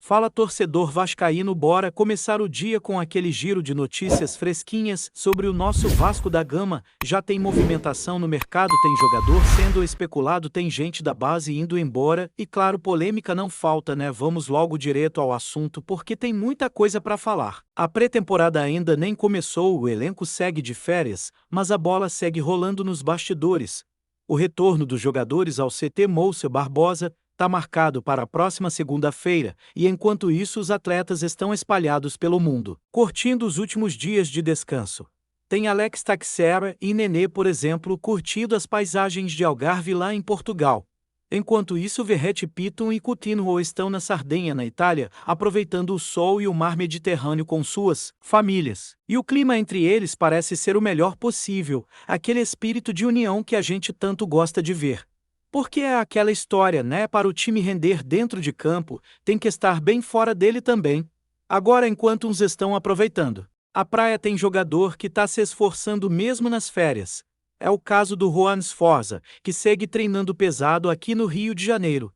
Fala torcedor vascaíno, bora começar o dia com aquele giro de notícias fresquinhas sobre o nosso Vasco da Gama. Já tem movimentação no mercado, tem jogador sendo especulado, tem gente da base indo embora e claro, polêmica não falta, né? Vamos logo direto ao assunto porque tem muita coisa para falar. A pré-temporada ainda nem começou, o elenco segue de férias, mas a bola segue rolando nos bastidores. O retorno dos jogadores ao CT Moura Barbosa está marcado para a próxima segunda-feira, e enquanto isso os atletas estão espalhados pelo mundo, curtindo os últimos dias de descanso. Tem Alex Teixeira e Nenê, por exemplo, curtindo as paisagens de Algarve lá em Portugal. Enquanto isso, Verratti, Piton e Coutinho estão na Sardenha, na Itália, aproveitando o sol e o mar Mediterrâneo com suas famílias. E o clima entre eles parece ser o melhor possível, aquele espírito de união que a gente tanto gosta de ver. Porque é aquela história, né? Para o time render dentro de campo, tem que estar bem fora dele também. Agora, enquanto uns estão aproveitando, a praia tem jogador que está se esforçando mesmo nas férias. É o caso do Juan Sforza, que segue treinando pesado aqui no Rio de Janeiro.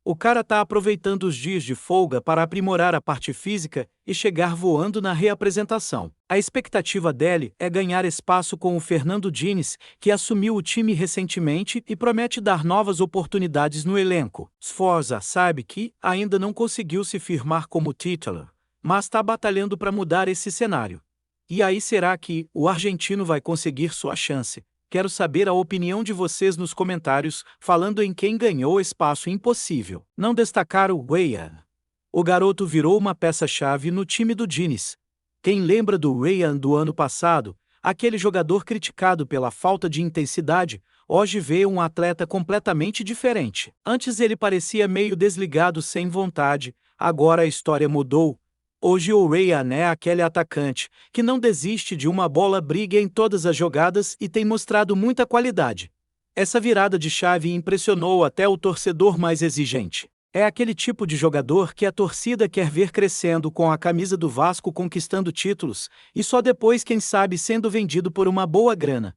O cara tá aproveitando os dias de folga para aprimorar a parte física e chegar voando na reapresentação. A expectativa dele é ganhar espaço com o Fernando Diniz, que assumiu o time recentemente e promete dar novas oportunidades no elenco. Sforza sabe que ainda não conseguiu se firmar como titular, mas está batalhando para mudar esse cenário. E aí será que o argentino vai conseguir sua chance? Quero saber a opinião de vocês nos comentários, falando em quem ganhou espaço impossível. Não destacar o Weah. O garoto virou uma peça-chave no time do Diniz. Quem lembra do Weah do ano passado, aquele jogador criticado pela falta de intensidade, hoje vê um atleta completamente diferente. Antes ele parecia meio desligado, sem vontade, agora a história mudou. Hoje o Weah é aquele atacante que não desiste de uma bola, briga em todas as jogadas e tem mostrado muita qualidade. Essa virada de chave impressionou até o torcedor mais exigente. É aquele tipo de jogador que a torcida quer ver crescendo com a camisa do Vasco, conquistando títulos, e só depois, quem sabe, sendo vendido por uma boa grana.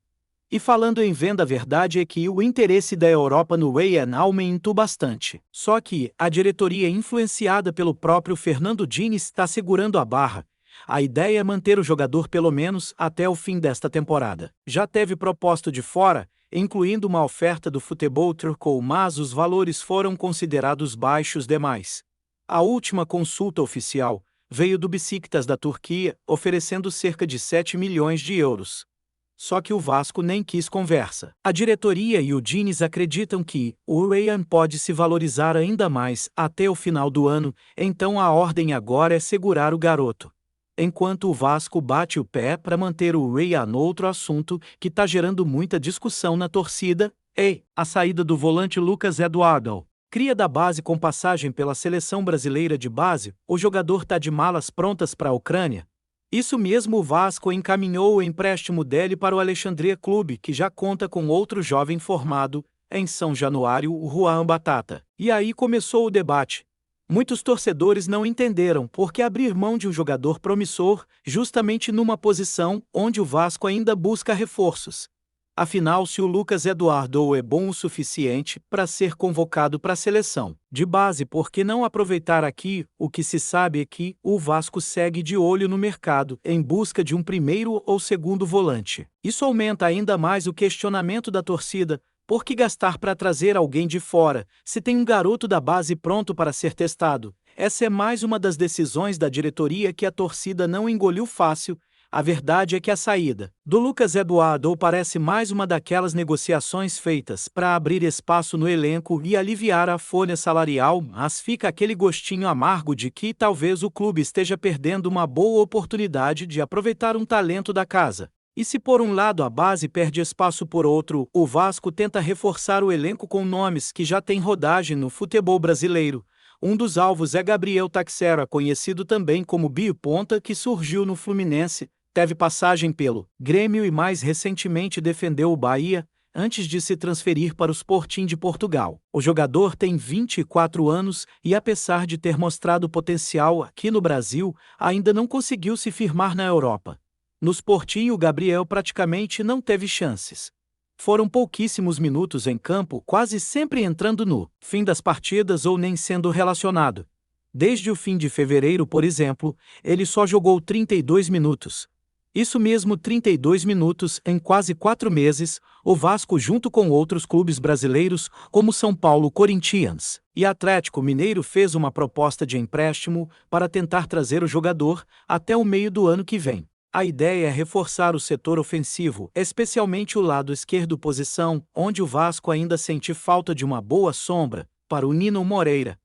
E falando em venda, a verdade é que o interesse da Europa no Weah aumentou bastante. Só que a diretoria, influenciada pelo próprio Fernando Diniz, está segurando a barra. A ideia é manter o jogador pelo menos até o fim desta temporada. Já teve proposta de fora, incluindo uma oferta do futebol turco, mas os valores foram considerados baixos demais. A última consulta oficial veio do Beşiktaş da Turquia, oferecendo cerca de 7 milhões de euros. Só que o Vasco nem quis conversa. A diretoria e o Diniz acreditam que o Weah pode se valorizar ainda mais até o final do ano, então a ordem agora é segurar o garoto. Enquanto o Vasco bate o pé para manter o Weah no outro assunto que está gerando muita discussão na torcida, a saída do volante Lucas Eduardo. Cria da base com passagem pela seleção brasileira de base, o jogador está de malas prontas para a Ucrânia. Isso mesmo, o Vasco encaminhou o empréstimo dele para o Alexandria Clube, que já conta com outro jovem formado em São Januário, o Juan Batata. E aí começou o debate. Muitos torcedores não entenderam por que abrir mão de um jogador promissor justamente numa posição onde o Vasco ainda busca reforços. Afinal, se o Lucas Eduardo é bom o suficiente para ser convocado para a seleção de base, por que não aproveitar aqui? O que se sabe é que o Vasco segue de olho no mercado em busca de um primeiro ou segundo volante. Isso aumenta ainda mais o questionamento da torcida. Por que gastar para trazer alguém de fora, se tem um garoto da base pronto para ser testado? Essa é mais uma das decisões da diretoria que a torcida não engoliu fácil. A verdade é que a saída do Lucas Eduardo parece mais uma daquelas negociações feitas para abrir espaço no elenco e aliviar a folha salarial, mas fica aquele gostinho amargo de que talvez o clube esteja perdendo uma boa oportunidade de aproveitar um talento da casa. E se por um lado a base perde espaço, por outro, o Vasco tenta reforçar o elenco com nomes que já têm rodagem no futebol brasileiro. Um dos alvos é Gabriel Teixeira, conhecido também como Bio Ponta, que surgiu no Fluminense, teve passagem pelo Grêmio e mais recentemente defendeu o Bahia, antes de se transferir para o Sporting de Portugal. O jogador tem 24 anos e, apesar de ter mostrado potencial aqui no Brasil, ainda não conseguiu se firmar na Europa. No Sporting, o Gabriel praticamente não teve chances. Foram pouquíssimos minutos em campo, quase sempre entrando no fim das partidas ou nem sendo relacionado. Desde o fim de fevereiro, por exemplo, ele só jogou 32 minutos. Isso mesmo, 32 minutos em quase 4 meses. O Vasco, junto com outros clubes brasileiros, como São Paulo Corinthians e Atlético Mineiro, fez uma proposta de empréstimo para tentar trazer o jogador até o meio do ano que vem. A ideia é reforçar o setor ofensivo, especialmente o lado esquerdo, posição onde o Vasco ainda sente falta de uma boa sombra para o Nino Moreira.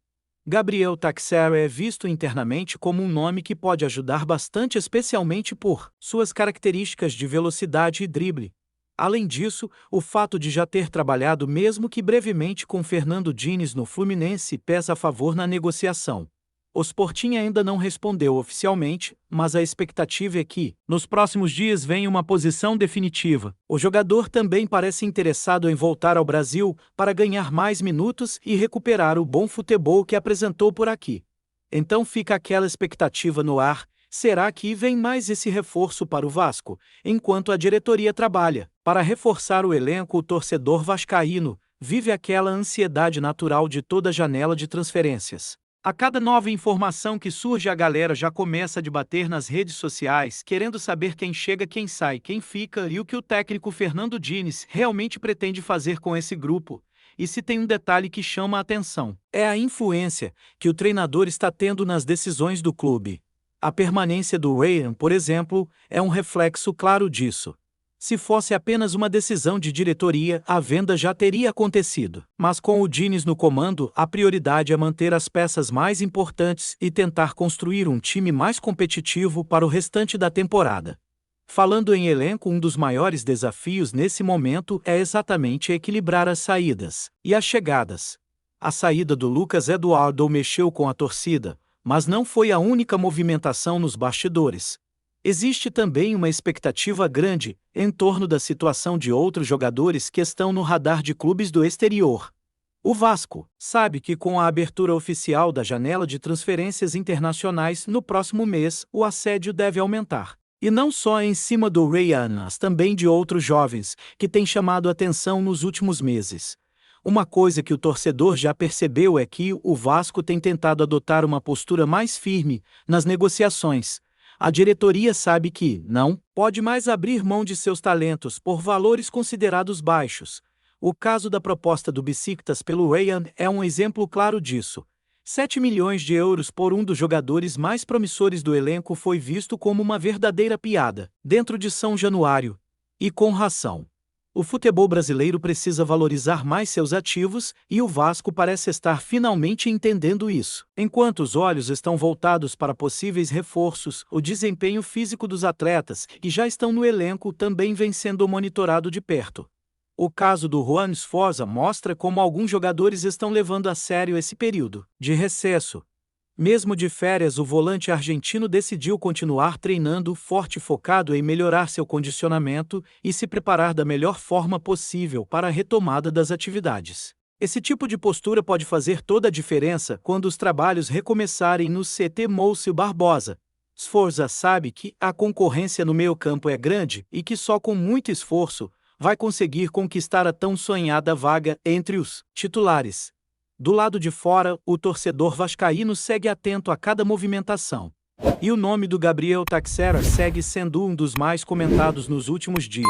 Gabriel Teixeira é visto internamente como um nome que pode ajudar bastante, especialmente por suas características de velocidade e drible. Além disso, o fato de já ter trabalhado mesmo que brevemente com Fernando Diniz no Fluminense pesa a favor na negociação. O Sporting ainda não respondeu oficialmente, mas a expectativa é que, nos próximos dias, venha uma posição definitiva. O jogador também parece interessado em voltar ao Brasil para ganhar mais minutos e recuperar o bom futebol que apresentou por aqui. Então fica aquela expectativa no ar: será que vem mais esse reforço para o Vasco? Enquanto a diretoria trabalha para reforçar o elenco, o torcedor vascaíno vive aquela ansiedade natural de toda janela de transferências. A cada nova informação que surge, a galera já começa a debater nas redes sociais, querendo saber quem chega, quem sai, quem fica e o que o técnico Fernando Diniz realmente pretende fazer com esse grupo. E se tem um detalhe que chama a atenção, é a influência que o treinador está tendo nas decisões do clube. A permanência do Ryan, por exemplo, é um reflexo claro disso. Se fosse apenas uma decisão de diretoria, a venda já teria acontecido. Mas com o Diniz no comando, a prioridade é manter as peças mais importantes e tentar construir um time mais competitivo para o restante da temporada. Falando em elenco, um dos maiores desafios nesse momento é exatamente equilibrar as saídas e as chegadas. A saída do Lucas Eduardo mexeu com a torcida, mas não foi a única movimentação nos bastidores. Existe também uma expectativa grande em torno da situação de outros jogadores que estão no radar de clubes do exterior. O Vasco sabe que com a abertura oficial da janela de transferências internacionais no próximo mês, o assédio deve aumentar. E não só em cima do Ryan, mas também de outros jovens que têm chamado a atenção nos últimos meses. Uma coisa que o torcedor já percebeu é que o Vasco tem tentado adotar uma postura mais firme nas negociações. A diretoria sabe que não pode mais abrir mão de seus talentos por valores considerados baixos. O caso da proposta do Besiktas pelo Ryan é um exemplo claro disso. 7 milhões de euros por um dos jogadores mais promissores do elenco foi visto como uma verdadeira piada dentro de São Januário. E com razão. O futebol brasileiro precisa valorizar mais seus ativos e o Vasco parece estar finalmente entendendo isso. Enquanto os olhos estão voltados para possíveis reforços, o desempenho físico dos atletas que já estão no elenco também vem sendo monitorado de perto. O caso do Juan Sforza mostra como alguns jogadores estão levando a sério esse período de recesso. Mesmo de férias, o volante argentino decidiu continuar treinando forte, focado em melhorar seu condicionamento e se preparar da melhor forma possível para a retomada das atividades. Esse tipo de postura pode fazer toda a diferença quando os trabalhos recomeçarem no CT Múcio Barbosa. Sforza sabe que a concorrência no meio-campo é grande e que só com muito esforço vai conseguir conquistar a tão sonhada vaga entre os titulares. Do lado de fora, o torcedor vascaíno segue atento a cada movimentação. E o nome do Gabriel Teixeira segue sendo um dos mais comentados nos últimos dias.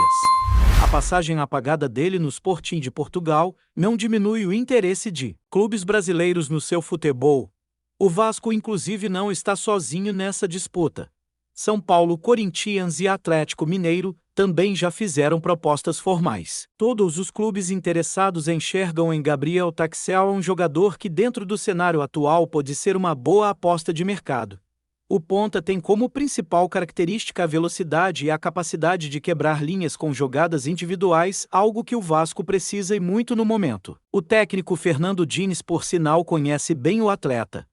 A passagem apagada dele no Sporting de Portugal não diminui o interesse de clubes brasileiros no seu futebol. O Vasco, inclusive, não está sozinho nessa disputa. São Paulo Corinthians e Atlético Mineiro também já fizeram propostas formais. Todos os clubes interessados enxergam em Gabriel Teixeira um jogador que, dentro do cenário atual, pode ser uma boa aposta de mercado. O ponta tem como principal característica a velocidade e a capacidade de quebrar linhas com jogadas individuais, algo que o Vasco precisa e muito no momento. O técnico Fernando Diniz, por sinal, conhece bem o atleta.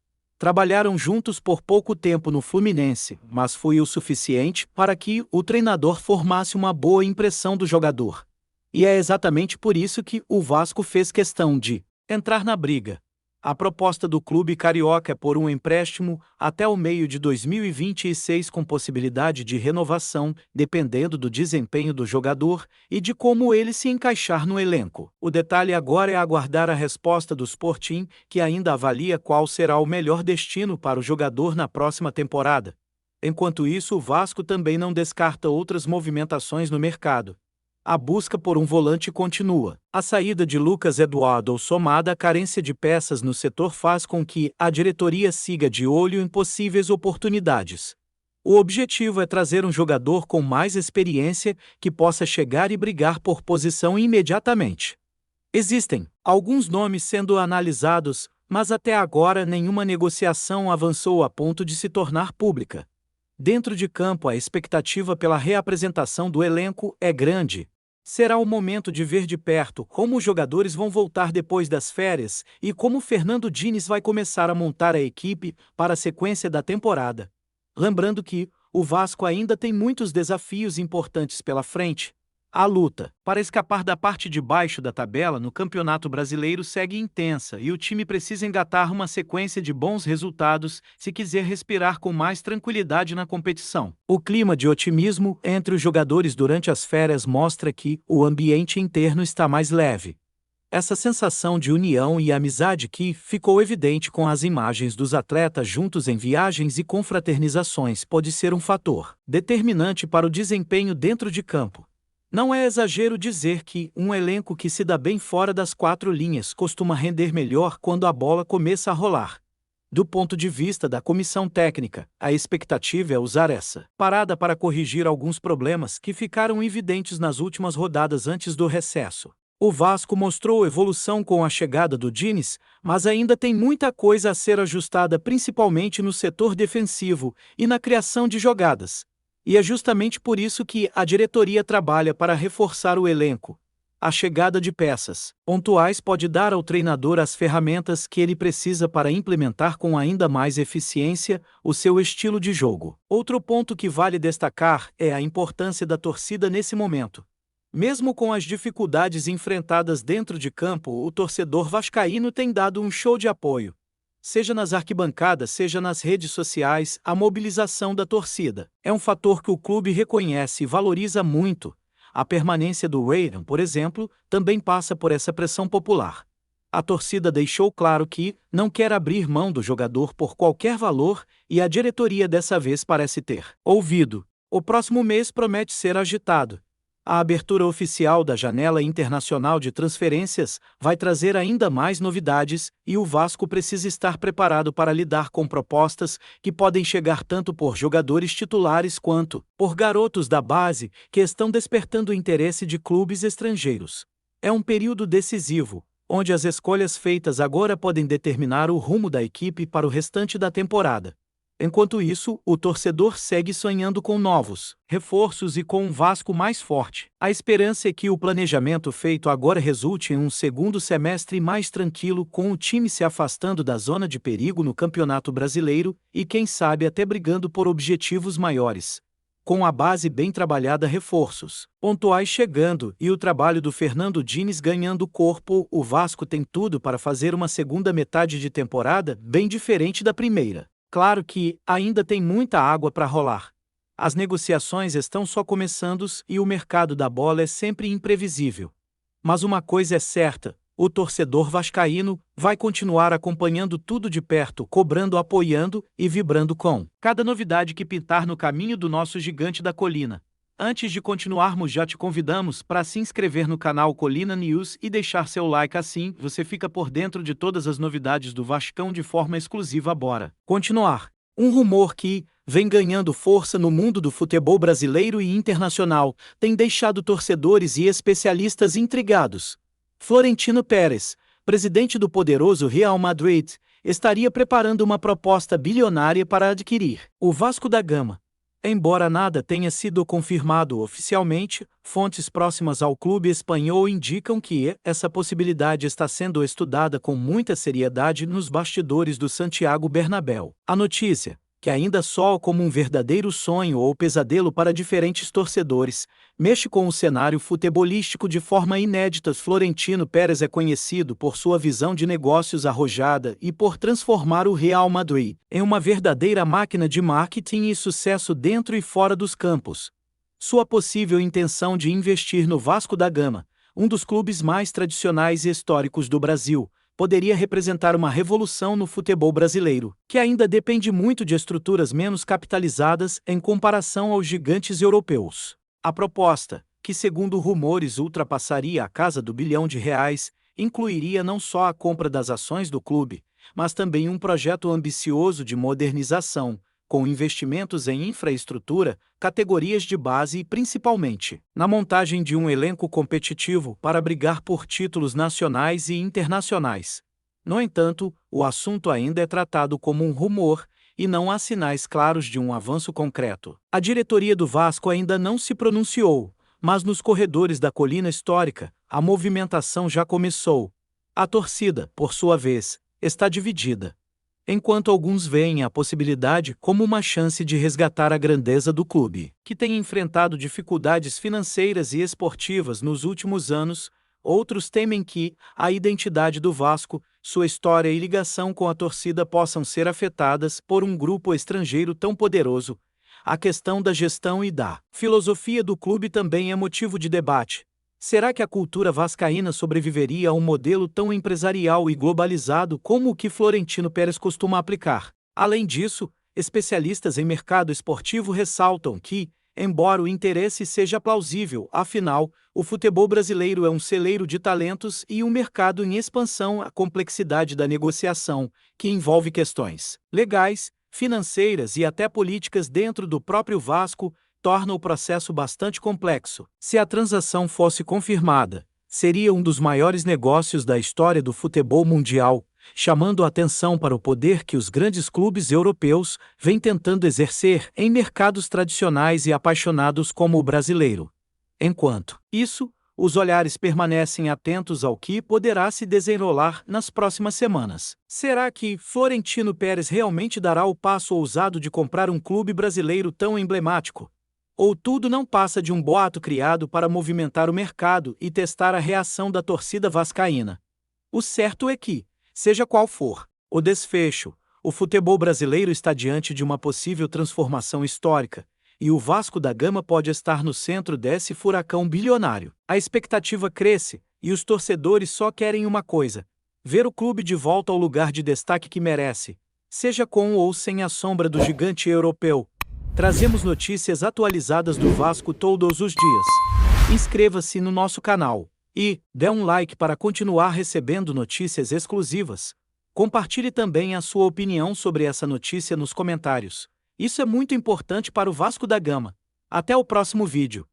Trabalharam juntos por pouco tempo no Fluminense, mas foi o suficiente para que o treinador formasse uma boa impressão do jogador. E é exatamente por isso que o Vasco fez questão de entrar na briga. A proposta do clube carioca é por um empréstimo até o meio de 2026 com possibilidade de renovação, dependendo do desempenho do jogador e de como ele se encaixar no elenco. O detalhe agora é aguardar a resposta do Sporting, que ainda avalia qual será o melhor destino para o jogador na próxima temporada. Enquanto isso, o Vasco também não descarta outras movimentações no mercado. A busca por um volante continua. A saída de Lucas Eduardo, somada à carência de peças no setor, faz com que a diretoria siga de olho em possíveis oportunidades. O objetivo é trazer um jogador com mais experiência que possa chegar e brigar por posição imediatamente. Existem alguns nomes sendo analisados, mas até agora nenhuma negociação avançou a ponto de se tornar pública. Dentro de campo, a expectativa pela reapresentação do elenco é grande. Será o momento de ver de perto como os jogadores vão voltar depois das férias e como Fernando Diniz vai começar a montar a equipe para a sequência da temporada. Lembrando que o Vasco ainda tem muitos desafios importantes pela frente. A luta para escapar da parte de baixo da tabela no Campeonato Brasileiro segue intensa e o time precisa engatar uma sequência de bons resultados se quiser respirar com mais tranquilidade na competição. O clima de otimismo entre os jogadores durante as férias mostra que o ambiente interno está mais leve. Essa sensação de união e amizade que ficou evidente com as imagens dos atletas juntos em viagens e confraternizações pode ser um fator determinante para o desempenho dentro de campo. Não é exagero dizer que um elenco que se dá bem fora das quatro linhas costuma render melhor quando a bola começa a rolar. Do ponto de vista da comissão técnica, a expectativa é usar essa parada para corrigir alguns problemas que ficaram evidentes nas últimas rodadas antes do recesso. O Vasco mostrou evolução com a chegada do Diniz, mas ainda tem muita coisa a ser ajustada, principalmente no setor defensivo e na criação de jogadas. E é justamente por isso que a diretoria trabalha para reforçar o elenco. A chegada de peças pontuais pode dar ao treinador as ferramentas que ele precisa para implementar com ainda mais eficiência o seu estilo de jogo. Outro ponto que vale destacar é a importância da torcida nesse momento. Mesmo com as dificuldades enfrentadas dentro de campo, o torcedor vascaíno tem dado um show de apoio. Seja nas arquibancadas, seja nas redes sociais, a mobilização da torcida é um fator que o clube reconhece e valoriza muito. A permanência do Weiran, por exemplo, também passa por essa pressão popular. A torcida deixou claro que não quer abrir mão do jogador por qualquer valor e a diretoria dessa vez parece ter ouvido. O próximo mês promete ser agitado. A abertura oficial da janela internacional de transferências vai trazer ainda mais novidades e o Vasco precisa estar preparado para lidar com propostas que podem chegar tanto por jogadores titulares quanto por garotos da base que estão despertando o interesse de clubes estrangeiros. É um período decisivo, onde as escolhas feitas agora podem determinar o rumo da equipe para o restante da temporada. Enquanto isso, o torcedor segue sonhando com novos reforços e com um Vasco mais forte. A esperança é que o planejamento feito agora resulte em um segundo semestre mais tranquilo, com o time se afastando da zona de perigo no Campeonato Brasileiro e, quem sabe, até brigando por objetivos maiores. Com a base bem trabalhada, reforços pontuais chegando e o trabalho do Fernando Diniz ganhando corpo, o Vasco tem tudo para fazer uma segunda metade de temporada bem diferente da primeira. Claro que ainda tem muita água para rolar. As negociações estão só começando e o mercado da bola é sempre imprevisível. Mas uma coisa é certa, o torcedor vascaíno vai continuar acompanhando tudo de perto, cobrando, apoiando e vibrando com cada novidade que pintar no caminho do nosso gigante da colina. Antes de continuarmos, já te convidamos para se inscrever no canal Colina News e deixar seu like, assim você fica por dentro de todas as novidades do Vascão de forma exclusiva. Bora continuar. Um rumor que vem ganhando força no mundo do futebol brasileiro e internacional tem deixado torcedores e especialistas intrigados. Florentino Pérez, presidente do poderoso Real Madrid, estaria preparando uma proposta bilionária para adquirir o Vasco da Gama. Embora nada tenha sido confirmado oficialmente, fontes próximas ao clube espanhol indicam que essa possibilidade está sendo estudada com muita seriedade nos bastidores do Santiago Bernabéu. A notícia que ainda soa como um verdadeiro sonho ou pesadelo para diferentes torcedores, mexe com o cenário futebolístico de forma inédita. Florentino Pérez é conhecido por sua visão de negócios arrojada e por transformar o Real Madrid em uma verdadeira máquina de marketing e sucesso dentro e fora dos campos. Sua possível intenção de investir no Vasco da Gama, um dos clubes mais tradicionais e históricos do Brasil, poderia representar uma revolução no futebol brasileiro, que ainda depende muito de estruturas menos capitalizadas em comparação aos gigantes europeus. A proposta, que segundo rumores ultrapassaria a casa do bilhão de reais, incluiria não só a compra das ações do clube, mas também um projeto ambicioso de modernização, com investimentos em infraestrutura, categorias de base e, principalmente, na montagem de um elenco competitivo para brigar por títulos nacionais e internacionais. No entanto, o assunto ainda é tratado como um rumor e não há sinais claros de um avanço concreto. A diretoria do Vasco ainda não se pronunciou, mas nos corredores da colina histórica, a movimentação já começou. A torcida, por sua vez, está dividida. Enquanto alguns veem a possibilidade como uma chance de resgatar a grandeza do clube, que tem enfrentado dificuldades financeiras e esportivas nos últimos anos, outros temem que a identidade do Vasco, sua história e ligação com a torcida possam ser afetadas por um grupo estrangeiro tão poderoso. A questão da gestão e da filosofia do clube também é motivo de debate. Será que a cultura vascaína sobreviveria a um modelo tão empresarial e globalizado como o que Florentino Pérez costuma aplicar? Além disso, especialistas em mercado esportivo ressaltam que, embora o interesse seja plausível, afinal, o futebol brasileiro é um celeiro de talentos e um mercado em expansão. A complexidade da negociação, que envolve questões legais, financeiras e até políticas dentro do próprio Vasco, torna o processo bastante complexo. Se a transação fosse confirmada, seria um dos maiores negócios da história do futebol mundial, chamando a atenção para o poder que os grandes clubes europeus vêm tentando exercer em mercados tradicionais e apaixonados como o brasileiro. Enquanto isso, os olhares permanecem atentos ao que poderá se desenrolar nas próximas semanas. Será que Florentino Pérez realmente dará o passo ousado de comprar um clube brasileiro tão emblemático? Ou tudo não passa de um boato criado para movimentar o mercado e testar a reação da torcida vascaína? O certo é que, seja qual for o desfecho, o futebol brasileiro está diante de uma possível transformação histórica, e o Vasco da Gama pode estar no centro desse furacão bilionário. A expectativa cresce, e os torcedores só querem uma coisa: ver o clube de volta ao lugar de destaque que merece, seja com ou sem a sombra do gigante europeu. Trazemos notícias atualizadas do Vasco todos os dias. Inscreva-se no nosso canal e dê um like para continuar recebendo notícias exclusivas. Compartilhe também a sua opinião sobre essa notícia nos comentários. Isso é muito importante para o Vasco da Gama. Até o próximo vídeo.